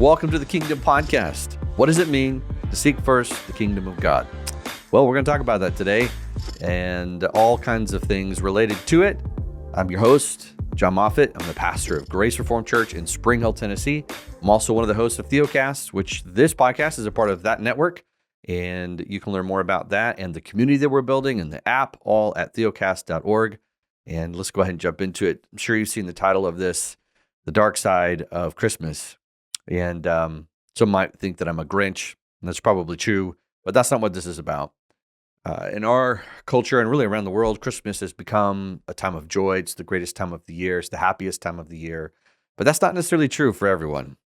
Welcome to the Kingdom Podcast. What does it mean to seek first the kingdom of God? Well, we're going to talk about that today and all kinds of things related to it. I'm your host, Jon Moffitt. I'm the pastor of Grace Reformed Church in Spring Hill, Tennessee. I'm also one of the hosts of Theocast, which this podcast is a part of that network. And you can learn more about that and the community that we're building and the app all at theocast.org. And let's go ahead and jump into it. I'm sure you've seen the title of this, The Dark Side of Christmas. And some might think that I'm a Grinch, and that's probably true, but that's not what this is about. In our culture and really around the world, Christmas has become a time of joy. It's the greatest time of the year. It's the happiest time of the year. But that's not necessarily true for everyone.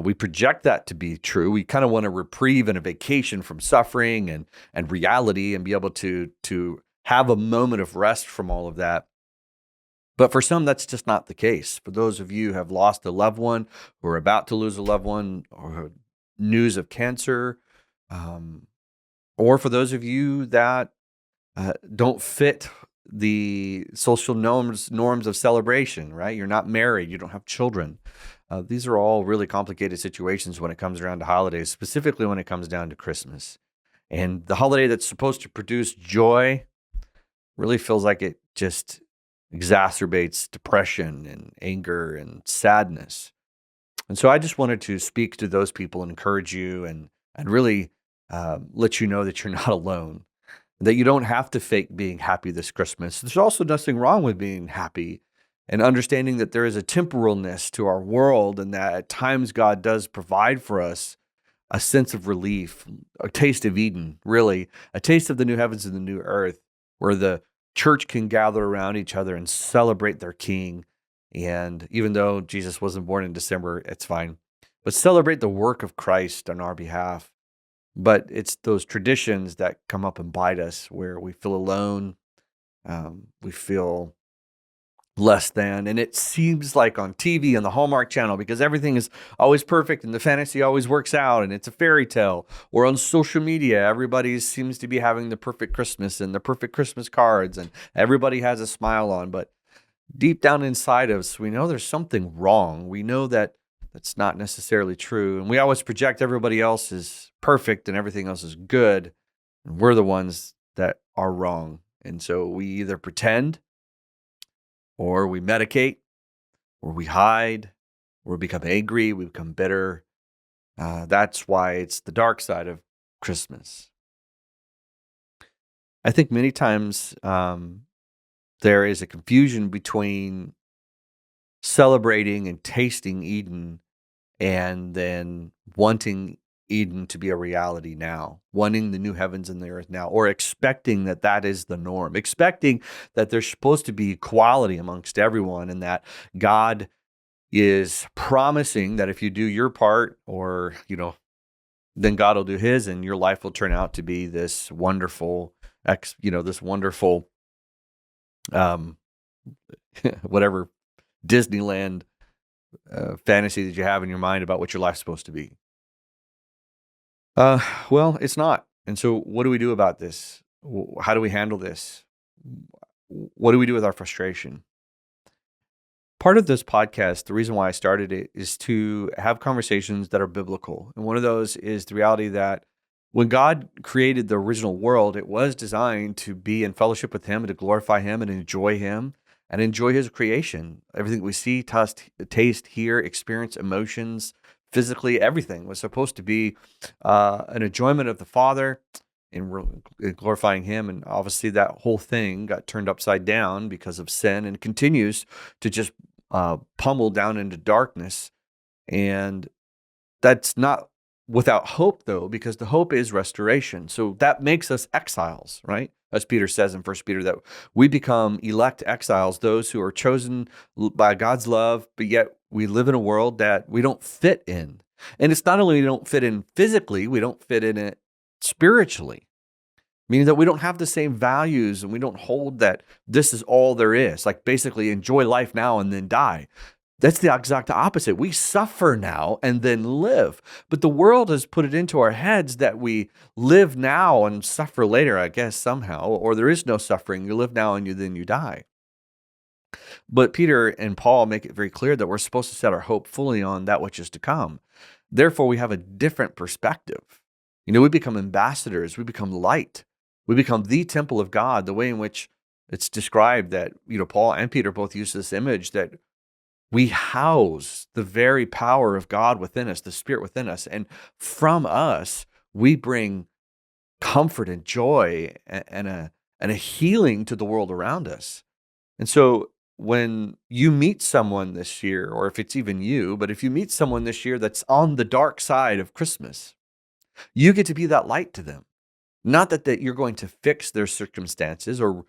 We project that to be true. We kind of want a reprieve and a vacation from suffering and reality and be able to have a moment of rest from all of that. But for some, that's just not the case. For those of you who have lost a loved one, who are about to lose a loved one, or news of cancer, or for those of you that don't fit the social norms of celebration, right? You're not married, you don't have children. These are all really complicated situations when it comes around to holidays, specifically when it comes down to Christmas. And the holiday that's supposed to produce joy really feels like it just exacerbates depression and anger and sadness. And so I just wanted to speak to those people and encourage you and really let you know that you're not alone, that you don't have to fake being happy this Christmas. There's also nothing wrong with being happy and understanding that there is a temporalness to our world and that at times God does provide for us a sense of relief, a taste of Eden, really, a taste of the new heavens and the new earth, where the church can gather around each other and celebrate their king. And even though Jesus wasn't born in December, it's fine. But celebrate the work of Christ on our behalf. But it's those traditions that come up and bite us where we feel alone, we feel less than. And it seems like on TV and the Hallmark channel, because everything is always perfect and the fantasy always works out and it's a fairy tale. Or on social media, everybody seems to be having the perfect Christmas and the perfect Christmas cards and everybody has a smile on. But deep down inside of us, we know there's something wrong. We know that that's not necessarily true. And we always project everybody else is perfect and everything else is good. And we're the ones that are wrong. And so we either pretend, or we medicate, or we hide, or we become angry, we become bitter. That's why it's the dark side of Christmas. I think many times there is a confusion between celebrating and tasting Eden and then wanting Eden to be a reality now, wanting the new heavens and the earth now, or expecting that that is the norm, expecting that there's supposed to be equality amongst everyone and that God is promising that if you do your part or, then God will do his and your life will turn out to be this wonderful, whatever Disneyland fantasy that you have in your mind about what your life's supposed to be. Well, it's not. And so what do we do about this? How do we handle this? What do we do with our frustration? Part of this podcast, the reason why I started it is to have conversations that are biblical. And one of those is the reality that when God created the original world, it was designed to be in fellowship with him and to glorify him and enjoy him and enjoy his creation. Everything we see, taste, hear, experience, emotions, physically, everything was supposed to be an enjoyment of the Father in glorifying him. And obviously that whole thing got turned upside down because of sin and continues to just pummel down into darkness. And that's not without hope, though, because the hope is restoration. So that makes us exiles, right? As Peter says in 1 Peter, that we become elect exiles, those who are chosen by God's love, but yet we live in a world that we don't fit in. And it's not only we don't fit in physically, we don't fit in it spiritually, meaning that we don't have the same values and we don't hold that this is all there is, like basically enjoy life now and then die. That's the exact opposite. We suffer now and then live. But the world has put it into our heads that we live now and suffer later, I guess, somehow, or there is no suffering. You live now and then you die. But Peter and Paul make it very clear that we're supposed to set our hope fully on that which is to come. Therefore, we have a different perspective. We become ambassadors, we become light, we become the temple of God, the way in which it's described that, Paul and Peter both use this image that we house the very power of God within us, the Spirit within us. And from us, we bring comfort and joy and a healing to the world around us. And so when you meet someone this year, or if it's even you, but if you meet someone this year that's on the dark side of Christmas, you get to be that light to them. Not that you're going to fix their circumstances or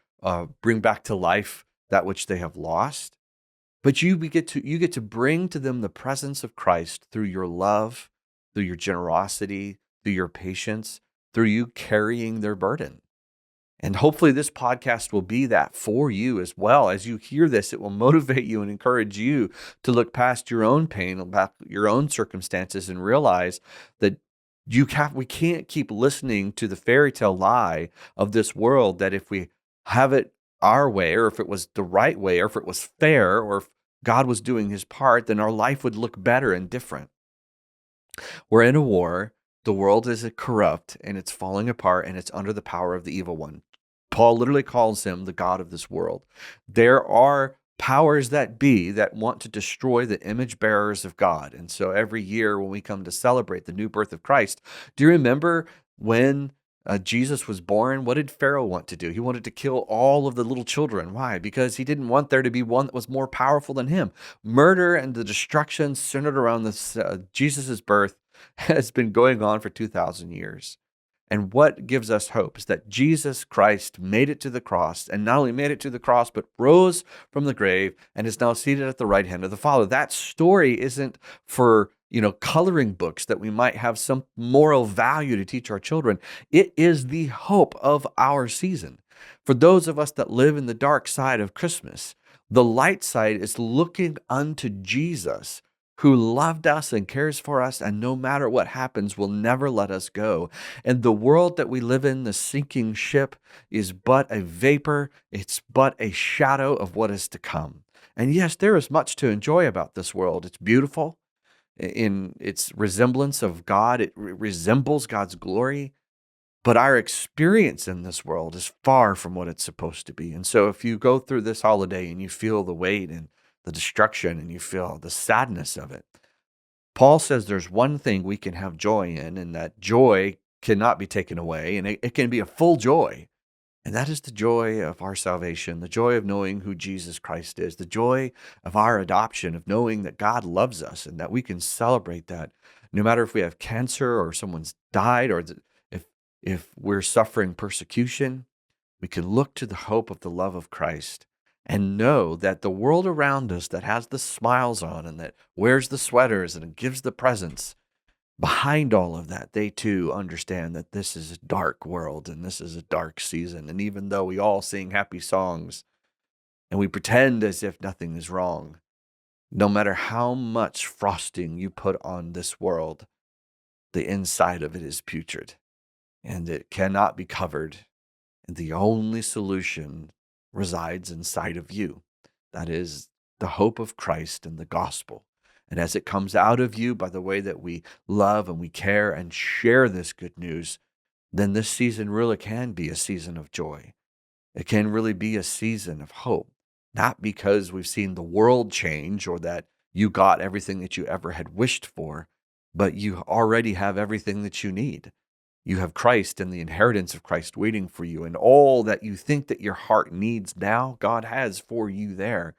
bring back to life that which they have lost, but you get to bring to them the presence of Christ through your love, through your generosity, through your patience, through you carrying their burden. And hopefully this podcast will be that for you as well. As you hear this, it will motivate you and encourage you to look past your own pain, about your own circumstances, and realize that we can't keep listening to the fairy tale lie of this world that if we have it our way, or if it was the right way, or if it was fair, or if God was doing his part, then our life would look better and different. We're in a war. The world is corrupt and it's falling apart and it's under the power of the evil one. Paul literally calls him the God of this world. There are powers that be that want to destroy the image bearers of God. And so every year when we come to celebrate the new birth of Christ, do you remember when Jesus was born? What did Pharaoh want to do? He wanted to kill all of the little children. Why? Because he didn't want there to be one that was more powerful than him. Murder and the destruction centered around this Jesus' birth has been going on for 2,000 years. And what gives us hope is that Jesus Christ made it to the cross, and not only made it to the cross, but rose from the grave and is now seated at the right hand of the Father. That story isn't for, coloring books that we might have some moral value to teach our children. It is the hope of our season. For those of us that live in the dark side of Christmas, the light side is looking unto Jesus, who loved us and cares for us, and no matter what happens, will never let us go. And the world that we live in, the sinking ship, is but a vapor. It's but a shadow of what is to come. And yes, there is much to enjoy about this world. It's beautiful in its resemblance of God. It resembles God's glory. But our experience in this world is far from what it's supposed to be. And so if you go through this holiday and you feel the weight and the destruction and you feel the sadness of it, Paul says there's one thing we can have joy in, and that joy cannot be taken away, and it can be a full joy. And that is the joy of our salvation, the joy of knowing who Jesus Christ is, the joy of our adoption, of knowing that God loves us and that we can celebrate that no matter if we have cancer or someone's died, or if we're suffering persecution. We can look to the hope of the love of Christ and know that the world around us that has the smiles on and that wears the sweaters and gives the presents, behind all of that, they too understand that this is a dark world and this is a dark season. And even though we all sing happy songs and we pretend as if nothing is wrong, no matter how much frosting you put on this world, the inside of it is putrid and it cannot be covered. And the only solution resides inside of you. That is the hope of Christ and the gospel. And as it comes out of you by the way that we love and we care and share this good news, then this season really can be a season of joy. It can really be a season of hope, not because we've seen the world change or that you got everything that you ever had wished for, but you already have everything that you need. You have Christ and the inheritance of Christ waiting for you, and all that you think that your heart needs now, God has for you there.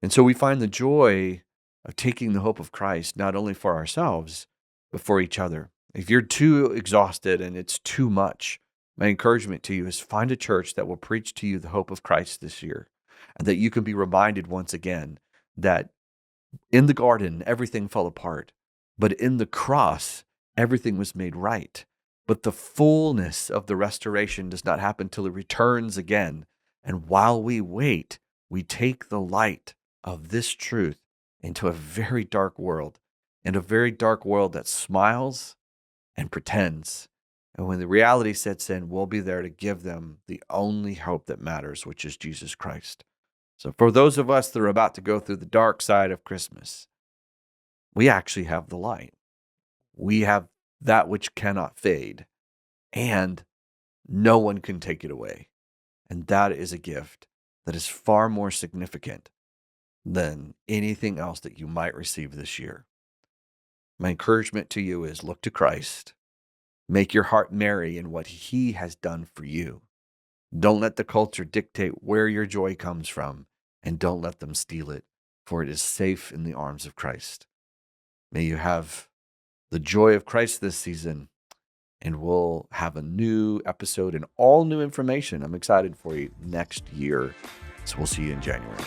And so we find the joy of taking the hope of Christ, not only for ourselves, but for each other. If you're too exhausted and it's too much, my encouragement to you is find a church that will preach to you the hope of Christ this year, and that you can be reminded once again that in the garden, everything fell apart, but in the cross, everything was made right. But the fullness of the restoration does not happen till it returns again. And while we wait, we take the light of this truth into a very dark world, and a very dark world that smiles and pretends. And when the reality sets in, we'll be there to give them the only hope that matters, which is Jesus Christ. So for those of us that are about to go through the dark side of Christmas, we actually have the light. We have that which cannot fade, and no one can take it away. And that is a gift that is far more significant than anything else that you might receive this year. My encouragement to you is look to Christ. Make your heart merry in what he has done for you. Don't let the culture dictate where your joy comes from, and don't let them steal it, for it is safe in the arms of Christ. May you have the joy of Christ this season, and we'll have a new episode and all new information. I'm excited for you next year. So we'll see you in January.